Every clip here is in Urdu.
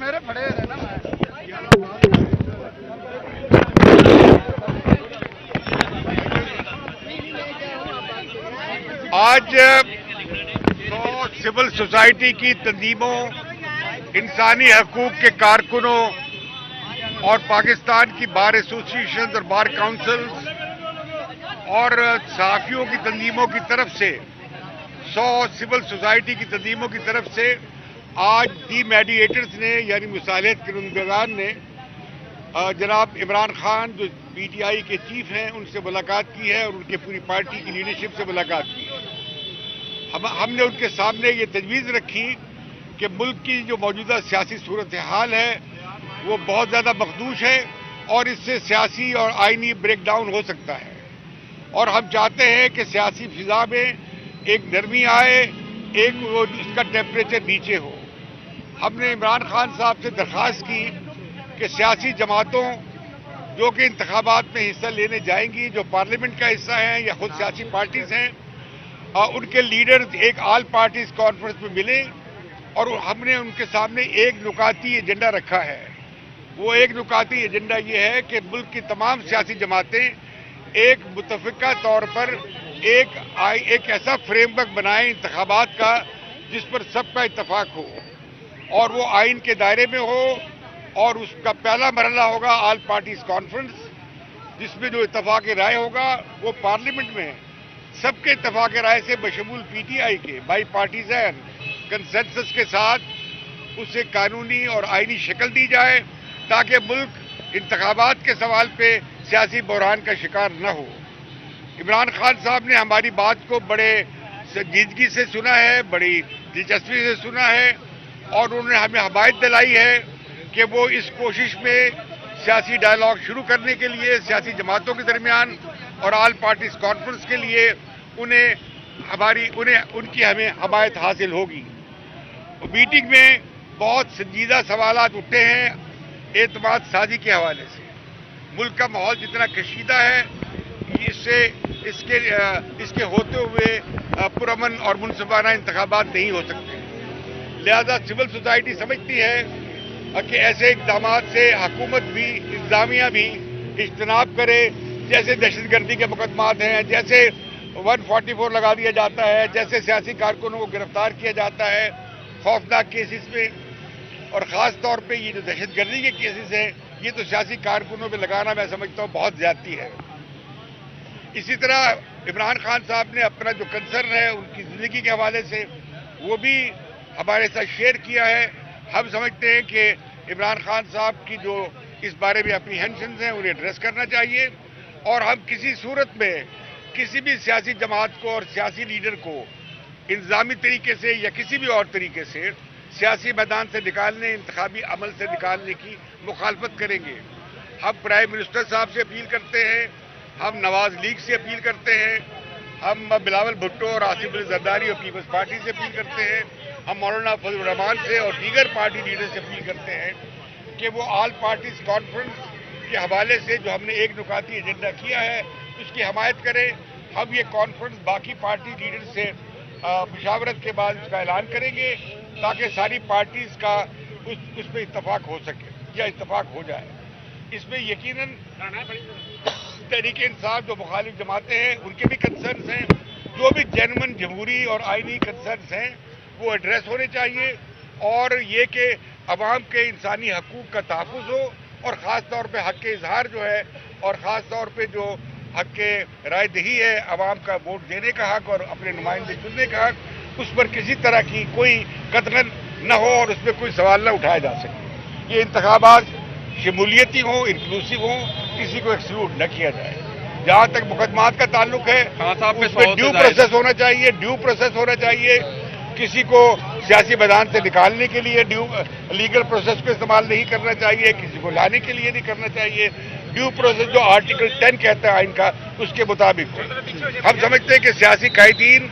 میرے پڑے رہے نا آج سول سوسائٹی کی تنظیموں، انسانی حقوق کے کارکنوں اور پاکستان کی بار ایسوسیشن اور بار کاؤنسلز اور صحافیوں کی تنظیموں کی طرف سے 100 سول سوسائٹی کی تنظیموں کی طرف سے آج دی میڈیٹرز نے یعنی مصالحت کنندگان نے جناب عمران خان جو پی ٹی آئی کے چیف ہیں ان سے ملاقات کی ہے اور ان کے پوری پارٹی کی لیڈرشپ سے ملاقات کی ہے۔ ہم نے ان کے سامنے یہ تجویز رکھی کہ ملک کی جو موجودہ سیاسی صورتحال ہے وہ بہت زیادہ مخدوش ہے اور اس سے سیاسی اور آئینی بریک ڈاؤن ہو سکتا ہے، اور ہم چاہتے ہیں کہ سیاسی فضا میں ایک نرمی آئے، ایک اس کا ٹیمپریچر نیچے ہو۔ ہم نے عمران خان صاحب سے درخواست کی کہ سیاسی جماعتوں جو کہ انتخابات میں حصہ لینے جائیں گی، جو پارلیمنٹ کا حصہ ہیں یا خود سیاسی پارٹیز ہیں، ان کے لیڈرز ایک آل پارٹیز کانفرنس میں ملیں، اور ہم نے ان کے سامنے ایک نکاتی ایجنڈا رکھا ہے۔ وہ ایک نکاتی ایجنڈا یہ ہے کہ ملک کی تمام سیاسی جماعتیں ایک متفقہ طور پر ایک ایسا فریم ورک بنائیں انتخابات کا جس پر سب کا اتفاق ہو، اور وہ آئین کے دائرے میں ہو، اور اس کا پہلا مرحلہ ہوگا آل پارٹیز کانفرنس، جس میں جو اتفاق رائے ہوگا وہ پارلیمنٹ میں سب کے اتفاق رائے سے بشمول پی ٹی آئی کے بائی پارٹیزن کنسنسس کے ساتھ اسے قانونی اور آئینی شکل دی جائے تاکہ ملک انتخابات کے سوال پہ سیاسی بحران کا شکار نہ ہو۔ عمران خان صاحب نے ہماری بات کو بڑے سنجیدگی سے سنا ہے، بڑی دلچسپی سے سنا ہے، اور انہوں نے ہمیں حمایت دلائی ہے کہ وہ اس کوشش میں سیاسی ڈائلاگ شروع کرنے کے لیے سیاسی جماعتوں کے درمیان اور آل پارٹیز کانفرنس کے لیے ان کی ہمیں حمایت حاصل ہوگی۔ میٹنگ میں بہت سنجیدہ سوالات اٹھے ہیں اعتماد سازی کے حوالے سے۔ ملک کا ماحول جتنا کشیدہ ہے اس کے ہوتے ہوئے پرامن اور منصفانہ انتخابات نہیں ہو سکتے، لہذا سول سوسائٹی سمجھتی ہے کہ ایسے اقدامات سے حکومت بھی، انتظامیہ بھی اجتناب کرے، جیسے دہشت گردی کے مقدمات ہیں، جیسے 144 لگا دیا جاتا ہے، جیسے سیاسی کارکنوں کو گرفتار کیا جاتا ہے خوفناک کیسز میں، اور خاص طور پہ یہ جو دہشت گردی کے کیسز ہیں یہ تو سیاسی کارکنوں پہ لگانا میں سمجھتا ہوں بہت زیادتی ہے۔ اسی طرح عمران خان صاحب نے اپنا جو کنسرن ہے ان کی زندگی کے حوالے سے وہ بھی ہمارے ساتھ شیئر کیا ہے۔ ہم سمجھتے ہیں کہ عمران خان صاحب کی جو اس بارے میں اپریہنشنز ہیں انہیں ایڈریس کرنا چاہیے، اور ہم کسی صورت میں کسی بھی سیاسی جماعت کو اور سیاسی لیڈر کو انتظامی طریقے سے یا کسی بھی اور طریقے سے سیاسی میدان سے نکالنے، انتخابی عمل سے نکالنے کی مخالفت کریں گے۔ ہم پرائم منسٹر صاحب سے اپیل کرتے ہیں، ہم نواز لیگ سے اپیل کرتے ہیں، ہم بلاول بھٹو اور آصف علی زرداری اور پیپلز پارٹی سے اپیل کرتے ہیں، ہم مولانا فضل الرحمان سے اور دیگر پارٹی لیڈر سے اپیل کرتے ہیں کہ وہ آل پارٹیز کانفرنس کے حوالے سے جو ہم نے ایک نکاتی ایجنڈا کیا ہے اس کی حمایت کریں۔ ہم یہ کانفرنس باقی پارٹی لیڈر سے مشاورت کے بعد اس کا اعلان کریں گے تاکہ ساری پارٹیز کا اس پہ اتفاق ہو سکے یا اتفاق ہو جائے۔ اس میں یقیناً تحریک انصاف جو مخالف جماعتیں ہیں ان کے بھی کنسرنز ہیں، جو بھی جینوئن جمہوری اور آئینی کنسرنز ہیں وہ ایڈریس ہونے چاہیے، اور یہ کہ عوام کے انسانی حقوق کا تحفظ ہو، اور خاص طور پہ حق اظہار جو ہے، اور خاص طور پہ جو حق رائے دہی ہے، عوام کا ووٹ دینے کا حق اور اپنے نمائندے چننے کا حق، اس پر کسی طرح کی کوئی قطغن نہ ہو اور اس پہ کوئی سوال نہ اٹھایا جا سکے۔ یہ انتخابات شمولیتی ہوں، انکلوسیو ہوں، کسی کو ایکسکلوڈ نہ کیا جائے۔ جہاں تک مقدمات کا تعلق ہے اس میں ڈیو پروسیس ہونا چاہیے، کسی کو سیاسی میدان سے نکالنے کے لیے لیگل پروسیس کو استعمال نہیں کرنا چاہیے، کسی کو لانے کے لیے نہیں کرنا چاہیے۔ ڈیو پروسیس جو آرٹیکل 10 کہتا ہے آئین کا، اس کے مطابق ہم سمجھتے ہیں کہ سیاسی قائدین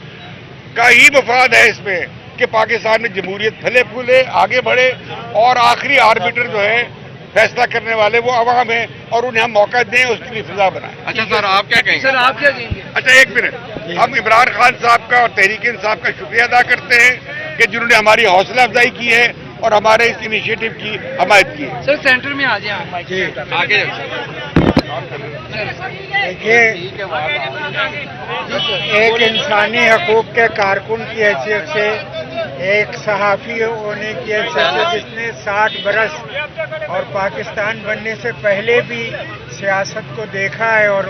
کا ہی مفاد ہے اس میں کہ پاکستان میں جمہوریت پھلے پھولے، آگے بڑھے، اور آخری آربیٹر جو ہے فیصلہ کرنے والے وہ عوام ہیں اور انہیں ہم موقع دیں، اس کے لیے فضا بنائیں۔ اچھا سر، آپ کیا کہیں گے؟ سر آپ کیا کہیں گے؟ اچھا ایک منٹ، ہم عمران خان صاحب کا اور تحریک انصاف کا شکریہ ادا کرتے ہیں کہ جنہوں نے ہماری حوصلہ افزائی کی ہے اور ہمارے اس انیشیٹو کی حمایت کی ہے۔ سر سینٹر میں آ جائیں آپ۔ جی آگے دیکھیے، ایک انسانی حقوق کے کارکن کی حیثیت سے، ایک صحافی ہونے کی حیثیت سے جس نے 60 برس اور پاکستان بننے سے پہلے بھی سیاست کو دیکھا ہے اور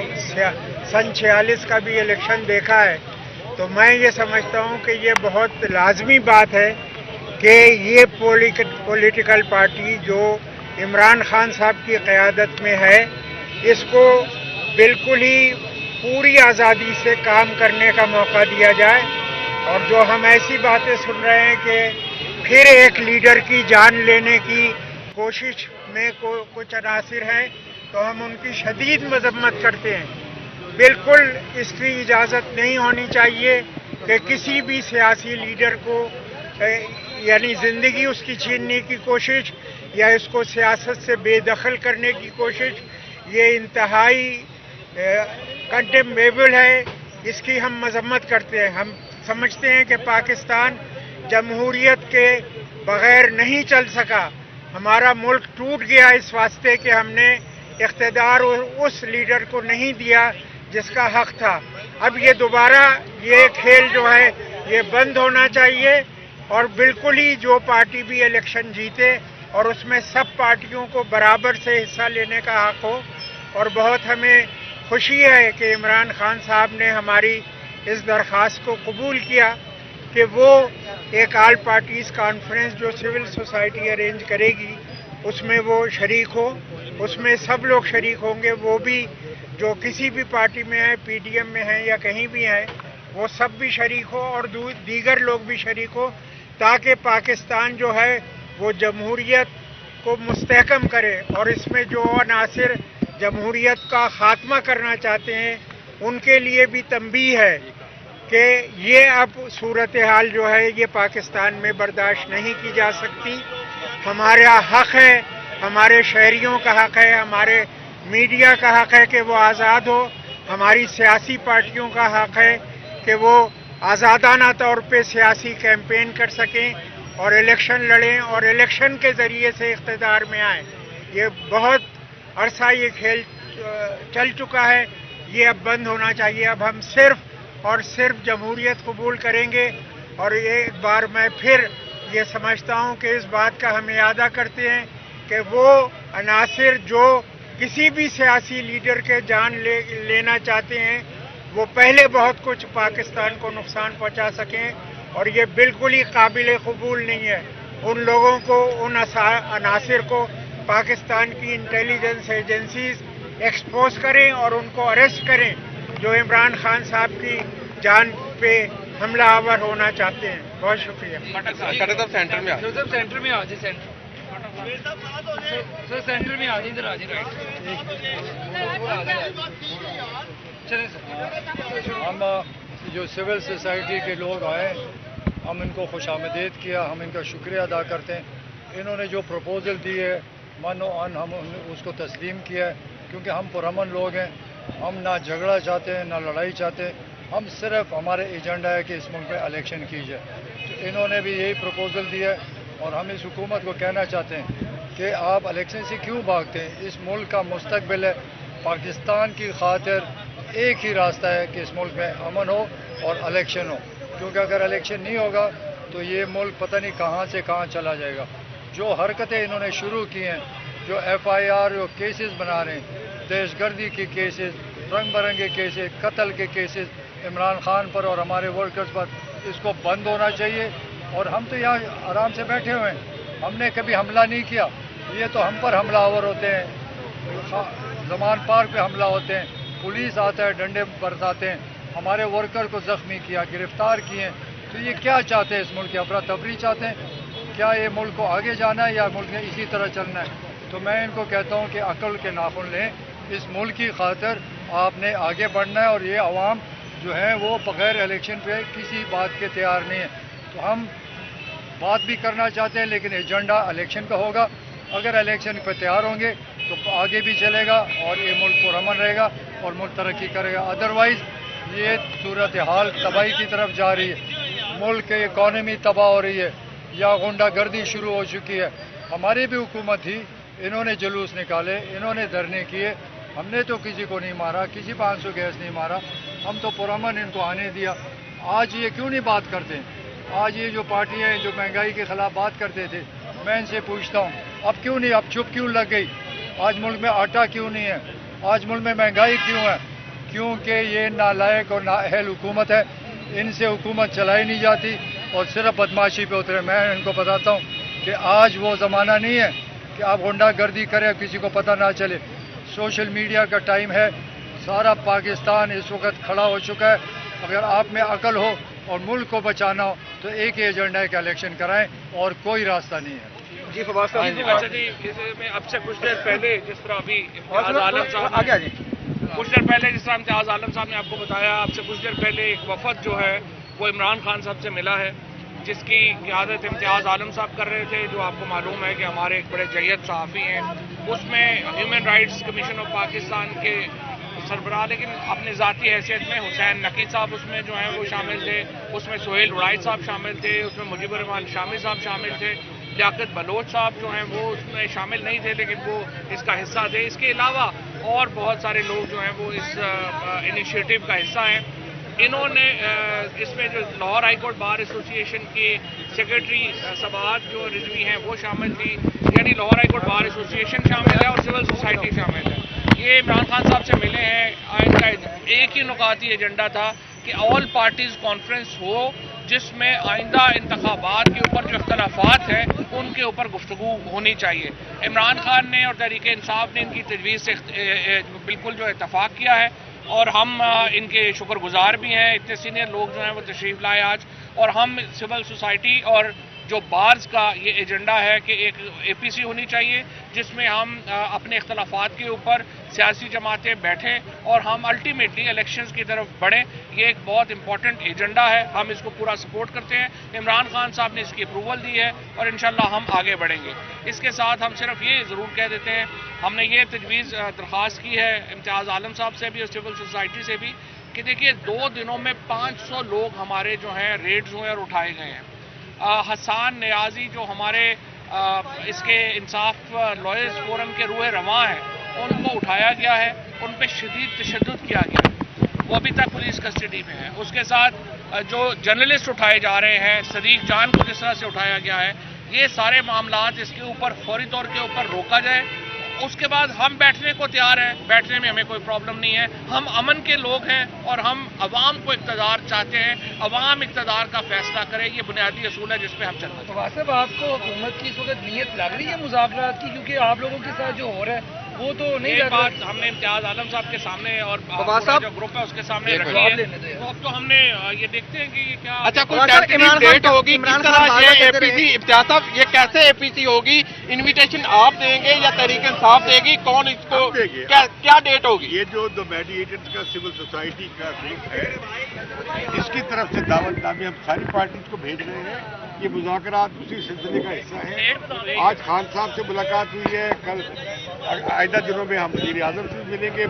سن 46 کا بھی الیکشن دیکھا ہے، تو میں یہ سمجھتا ہوں کہ یہ بہت لازمی بات ہے کہ یہ پولیٹیکل پارٹی جو عمران خان صاحب کی قیادت میں ہے، اس کو بالکل ہی پوری آزادی سے کام کرنے کا موقع دیا جائے، اور جو ہم ایسی باتیں سن رہے ہیں کہ پھر ایک لیڈر کی جان لینے کی کوشش میں کچھ عناصر ہیں، تو ہم ان کی شدید مذمت کرتے ہیں۔ بالکل اس کی اجازت نہیں ہونی چاہیے کہ کسی بھی سیاسی لیڈر کو یعنی زندگی اس کی چھیننے کی کوشش یا اس کو سیاست سے بے دخل کرنے کی کوشش، یہ انتہائی کنڈیمیبل ہے، اس کی ہم مذمت کرتے ہیں۔ ہم سمجھتے ہیں کہ پاکستان جمہوریت کے بغیر نہیں چل سکا، ہمارا ملک ٹوٹ گیا اس واسطے کہ ہم نے اقتدار اس لیڈر کو نہیں دیا جس کا حق تھا۔ اب یہ دوبارہ یہ کھیل جو ہے یہ بند ہونا چاہیے، اور بالکل ہی جو پارٹی بھی الیکشن جیتے اور اس میں سب پارٹیوں کو برابر سے حصہ لینے کا حق ہو۔ اور بہت ہمیں خوشی ہے کہ عمران خان صاحب نے ہماری اس درخواست کو قبول کیا کہ وہ ایک آل پارٹیز کانفرنس جو سول سوسائٹی ارینج کرے گی اس میں وہ شریک ہو، اس میں سب لوگ شریک ہوں گے، وہ بھی جو کسی بھی پارٹی میں ہیں، پی ڈی ایم میں ہیں یا کہیں بھی ہیں، وہ سب بھی شریک ہو اور دیگر لوگ بھی شریک ہو، تاکہ پاکستان جو ہے وہ جمہوریت کو مستحکم کرے، اور اس میں جو عناصر جمہوریت کا خاتمہ کرنا چاہتے ہیں ان کے لیے بھی تنبیہ ہے کہ یہ اب صورتحال جو ہے یہ پاکستان میں برداشت نہیں کی جا سکتی۔ ہمارا حق ہے، ہمارے شہریوں کا حق ہے، ہمارے میڈیا کا حق ہے کہ وہ آزاد ہو، ہماری سیاسی پارٹیوں کا حق ہے کہ وہ آزادانہ طور پہ سیاسی کیمپین کر سکیں اور الیکشن لڑیں اور الیکشن کے ذریعے سے اقتدار میں آئیں۔ یہ بہت عرصہ یہ کھیل چل چکا ہے، یہ اب بند ہونا چاہیے۔ اب ہم صرف اور صرف جمہوریت قبول کریں گے، اور ایک بار میں پھر یہ سمجھتا ہوں کہ اس بات کا ہم اعادہ کرتے ہیں کہ وہ عناصر جو کسی بھی سیاسی لیڈر کے جان لینا چاہتے ہیں وہ پہلے بہت کچھ پاکستان کو نقصان پہنچا سکیں، اور یہ بالکل ہی قابل قبول نہیں ہے۔ ان لوگوں کو، ان عناصر کو پاکستان کی انٹیلیجنس ایجنسیز ایکسپوز کریں اور ان کو اریسٹ کریں جو عمران خان صاحب کی جان پہ حملہ آور ہونا چاہتے ہیں۔ بہت شکریہ۔ سینٹر میں سر سینٹر میں آ جائے، سینٹر سر سینٹر میں آ جائے، ادھر آ جائے۔ چلیں سر۔ ہم جو سول سوسائٹی کے لوگ آئے، ہم ان کو خوش آمدید کیا، ہم ان کا شکریہ ادا کرتے ہیں۔ انہوں نے جو پروپوزل دی ہے من و ان ہم اس کو تسلیم کیا ہے، کیونکہ ہم پرامن لوگ ہیں، ہم نہ جھگڑا چاہتے ہیں نہ لڑائی چاہتے ہیں، ہم صرف ہمارے ایجنڈا ہے کہ اس ملک میں الیکشن کی جائے۔ تو انہوں نے بھی یہی پروپوزل دیا ہے، اور ہم اس حکومت کو کہنا چاہتے ہیں کہ آپ الیکشن سے کیوں بھاگتے ہیں؟ اس ملک کا مستقبل ہے، پاکستان کی خاطر ایک ہی راستہ ہے کہ اس ملک میں امن ہو اور الیکشن ہو، کیونکہ اگر الیکشن نہیں ہوگا تو یہ ملک پتہ نہیں کہاں سے کہاں چلا جائے گا۔ جو حرکتیں انہوں نے شروع کی ہیں، جو ایف آئی آر جو کیسز بنا رہے ہیں، دہشت گردی کے کیسز، رنگ برنگے کیسز، قتل کے کیسز عمران خان پر اور ہمارے ورکرز پر، اس کو بند ہونا چاہیے۔ اور ہم تو یہاں آرام سے بیٹھے ہوئے ہیں، ہم نے کبھی حملہ نہیں کیا، یہ تو ہم پر حملہ آور ہوتے ہیں، زمان پارک پہ حملہ ہوتے ہیں، پولیس آتا ہے، ڈنڈے برساتے ہیں، ہمارے ورکر کو زخمی کیا، گرفتار کیے۔ تو یہ کیا چاہتے ہیں؟ اس ملک کی افراتفری چاہتے ہیں؟ کیا یہ ملک کو آگے جانا ہے یا ملک میں اسی طرح چلنا ہے؟ تو میں ان کو کہتا ہوں کہ عقل کے ناخن لیں، اس ملک کی خاطر آپ نے آگے بڑھنا ہے، اور یہ عوام جو ہیں وہ بغیر الیکشن پہ کسی بات کے تیار نہیں ہے۔ تو ہم بات بھی کرنا چاہتے ہیں لیکن ایجنڈا الیکشن کا ہوگا، اگر الیکشن پہ تیار ہوں گے تو آگے بھی چلے گا اور یہ ملک پرامن رہے گا اور ملک ترقی کرے گا. ادروائز یہ صورتحال تباہی کی طرف جا رہی ہے, ملک کی اکانومی تباہ ہو رہی ہے, یا غنڈہ گردی شروع ہو چکی ہے. ہماری بھی حکومت تھی, انہوں نے جلوس نکالے, انہوں نے دھرنے کیے, ہم نے تو کسی کو نہیں مارا, کسی پہ آنسو گیس نہیں مارا, ہم تو پرامن ان کو آنے دیا. آج یہ کیوں نہیں بات کرتے؟ آج یہ جو پارٹیاں ہیں جو مہنگائی کے خلاف بات کرتے تھے, میں ان سے پوچھتا ہوں اب کیوں نہیں, اب چپ کیوں لگ گئی؟ آج ملک میں آٹا کیوں نہیں ہے؟ آج ملک میں مہنگائی کیوں ہے؟ کیونکہ یہ نالائق اور نااہل حکومت ہے, ان سے حکومت چلائی نہیں جاتی اور صرف بدماشی پہ اترے. میں ان کو بتاتا ہوں کہ آج وہ زمانہ نہیں ہے کہ آپ غنڈہ گردی کریں کسی کو پتہ نہ چلے. سوشل میڈیا کا ٹائم ہے, سارا پاکستان اس وقت کھڑا ہو چکا ہے. اگر آپ میں عقل ہو اور ملک کو بچانا ہو تو ایک ہی ایجنڈا ہے کہ الیکشن کرائیں اور کوئی راستہ نہیں ہے. جی فواز صاحب, اچھا جی, میں اب سے کچھ دیر پہلے جس طرح ابھی امتیاز عالم صاحب آگے جی. کچھ دیر پہلے جس طرح امتیاز عالم صاحب نے آپ کو بتایا, اب سے کچھ دیر پہلے ایک وفد جو ہے وہ عمران خان صاحب سے ملا ہے, جس کی قیادت امتیاز عالم صاحب کر رہے تھے, جو آپ کو معلوم ہے کہ ہمارے ایک بڑے جید صحافی ہیں. اس میں human rights commission of Pakistan کے سربراہ, لیکن اپنی ذاتی حیثیت میں حسین نقی صاحب اس میں جو ہیں وہ شامل تھے, اس میں سہیل اڑائی صاحب شامل تھے, اس میں مجیب الرحمان شامی صاحب شامل تھے, لیاقت بلوچ صاحب جو ہیں وہ اس میں شامل نہیں تھے لیکن وہ اس کا حصہ تھے. اس کے علاوہ اور بہت سارے لوگ جو ہیں وہ اس انیشیٹو کا حصہ ہیں. انہوں نے اس میں جو لاہور ہائی کورٹ بار ایسوسی ایشن کے سیکرٹری سبات جو رضوی ہیں وہ شامل تھی, یعنی لاہور ہائی کورٹ بار ایسوسی ایشن شامل ہے اور سول سوسائٹی شامل ہے. یہ عمران خان صاحب سے ملے ہیں, ان کا ایک ہی نکاتی ایجنڈا تھا کہ آل پارٹیز کانفرنس ہو, جس میں آئندہ انتخابات کے اوپر جو اختلافات ہیں ان کے اوپر گفتگو ہونی چاہیے. عمران خان نے اور تحریک انصاف نے ان کی تجویز سے بالکل جو اتفاق کیا ہے اور ہم ان کے شکر گزار بھی ہیں. اتنے سینئر لوگ جو ہیں وہ تشریف لائے آج, اور ہم سول سوسائٹی اور جو بارز کا یہ ایجنڈا ہے کہ ایک اے پی سی ہونی چاہیے جس میں ہم اپنے اختلافات کے اوپر سیاسی جماعتیں بیٹھیں اور ہم الٹیمیٹلی الیکشنز کی طرف بڑھیں. یہ ایک بہت امپورٹنٹ ایجنڈا ہے, ہم اس کو پورا سپورٹ کرتے ہیں. عمران خان صاحب نے اس کی اپروول دی ہے اور انشاءاللہ ہم آگے بڑھیں گے. اس کے ساتھ ہم صرف یہ ضرور کہہ دیتے ہیں, ہم نے یہ تجویز درخواست کی ہے امتیاز عالم صاحب سے بھی اور سول سوسائٹی سے بھی کہ دیکھیے 2 دنوں میں 500 لوگ ہمارے جو ہیں ریڈز ہوئے اور اٹھائے گئے ہیں. حسان نیازی جو ہمارے اس کے انصاف لائرز فورم کے روح رواں ہیں, ان کو اٹھایا گیا ہے, ان پہ شدید تشدد کیا گیا ہے, وہ ابھی تک پولیس کسٹڈی میں ہیں. اس کے ساتھ جو جرنلسٹ اٹھائے جا رہے ہیں, صدیق جان کو جس طرح سے اٹھایا گیا ہے, یہ سارے معاملات اس کے اوپر فوری طور کے اوپر روکا جائے. اس کے بعد ہم بیٹھنے کو تیار ہیں, بیٹھنے میں ہمیں کوئی پرابلم نہیں ہے. ہم امن کے لوگ ہیں اور ہم عوام کو اقتدار چاہتے ہیں, عوام اقتدار کا فیصلہ کرے, یہ بنیادی اصول ہے جس پہ ہم چلنا چاہتے ہیں. فواز صاحب, آپ کو حکومت کی اس وقت نیت لگ رہی ہے مذاکرات کی, کیونکہ آپ لوگوں کے ساتھ جو ہو رہا ہے وہ تو نہیں ایک لگ رہا. بات ہم نے امتیاز عالم صاحب کے سامنے اور فواز صاحب, جو گروپ ہے اس کے سامنے ایک رکھی جواب ہے. لینے دیں. تو اب تو ہم نے یہ دیکھتے ہیں کہ یہ کیا. اچھا, کوئی عمران خان ٹینٹیو ڈیٹ ہوگی, عمران کس خان طرح بار یہ بار اے کہتے پی رہے سی امتیاز صاحب یہ کیسے اے پی سی ہوگی؟ انویٹیشن آپ دیں گے یا تحریک انصاف دے گی؟ کون اس کو ہم دیں گے. کیا ڈیٹ ہوگی؟ یہ جو دو میڈیٹرز کا سول سوسائٹی کا گروپ ہے, اس کی طرف سے دعوت نامے ہم ساری پارٹیز کو بھیج رہے ہیں. یہ مذاکرات اسی سلسلے کا حصہ ہے. آج خان صاحب سے ملاقات ہوئی ہے, کل آئندہ دنوں میں ہم وزیر اعظم سے ملیں گے,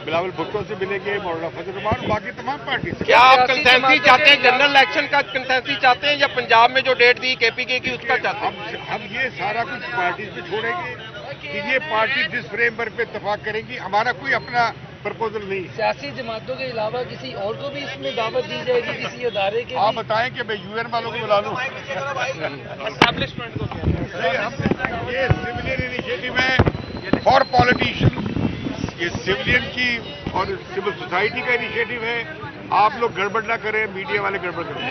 بلاول بھٹو سے ملیں گے, مولانا فضل الرحمان, باقی تمام پارٹی سے. کیا آپ کنسنسی چاہتے ہیں, جنرل الیکشن کا کنسنسی چاہتے ہیں یا پنجاب میں جو ڈیٹ دی کے پی کے کی اس کا چاہتے ہیں؟ ہم یہ سارا کچھ پارٹیز پہ چھوڑیں گے کہ یہ پارٹی جس فریم ورک پہ اتفاق کریں گی. ہمارا کوئی اپنا پرپوزل نہیں ہے. سیاسی جماعتوں کے علاوہ کسی اور کو بھی اس میں دعوت دی جائے گی, کسی ادارے کے آپ بھی؟ بتائیں کہ میں یو این والوں کو بلا لوں. اسٹیبلشمنٹ کو یہ سویلین انیشیٹو ہے فار پالیٹیشین, یہ سویلین کی اور سول سوسائٹی کا انیشیٹو ہے. آپ لوگ گڑبڑ نہ کریں, میڈیا والے گڑبڑ کریں.